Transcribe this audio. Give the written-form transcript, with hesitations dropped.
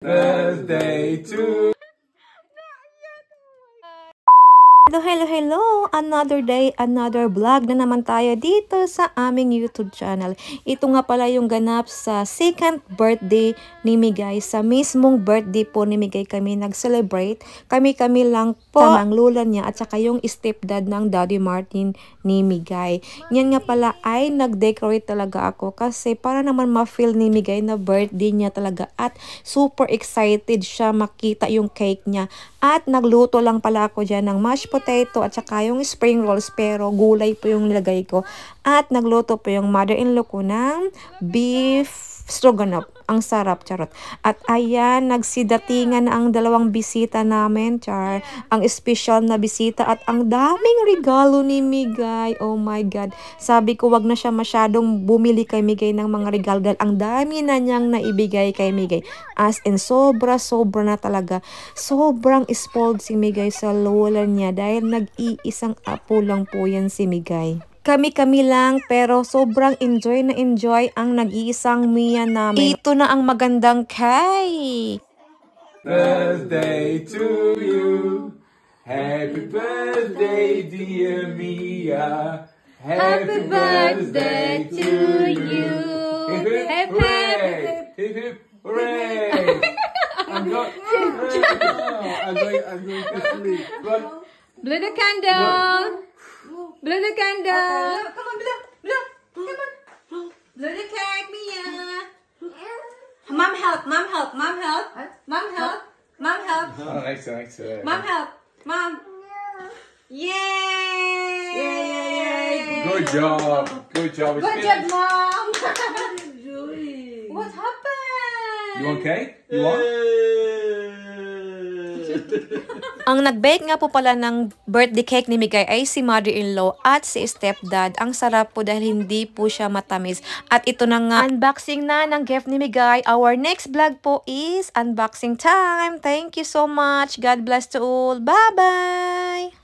Birthday to Hello, hello, hello! Another day, another vlog na naman tayo dito sa aming YouTube channel. Ito nga pala yung ganap sa second birthday ni Migay. Sa mismong birthday po ni Migay kami nag-celebrate. Kami-kami lang po. Tamang lula niya at saka yung stepdad ng Daddy Martin ni Migay. Yan nga pala ay nag-decorate talaga ako kasi para naman ma-feel ni Migay na birthday niya talaga at super excited siya makita yung cake niya. At nagluto lang pala ako dyan ng mashed potato at saka yung spring rolls pero gulay po yung nilagay ko. At nagluto po yung mother-in-law ko ng beef stroganoff. Ang sarap, charot. At ayan, nagsidatingan na ang dalawang bisita namin, char. Ang special na bisita at ang daming regalo ni Migay. Oh my God. Sabi ko, wag na siya masyadong bumili kay Migay ng mga regalo. Ang dami na niyang naibigay kay Migay. As in, sobra na talaga. Sobrang spoiled si Migay sa lola niya dahil nag-iisang apo lang po yan si Migay. Kami-kami lang pero sobrang enjoy na enjoy ang nag-iisang Mia namin. Ito na ang magandang cake! birthday to you. Happy birthday, dear Mia. Happy birthday to you. Hip hip Hip, hooray! hip. Hip hip hooray! I'm going to sleep. But Blow the candle. Blow the candle. Come on, blow! Come on! Blow the cake, Mia! Mom help! Mom help! Mom help! Mom help! Mom help! oh, thanks. Mom help! Mom! Yay! Yay! Good job. Good job, Mom! What happened? You want cake? You want? Ang nag-bake nga po pala ng birthday cake ni Migay ay si mother-in-law at si stepdad. Ang sarap po dahil hindi po siya matamis. At ito na nga, unboxing na ng gift ni Migay. Our next vlog po is unboxing time. Thank you so much. God bless to all. Bye-bye!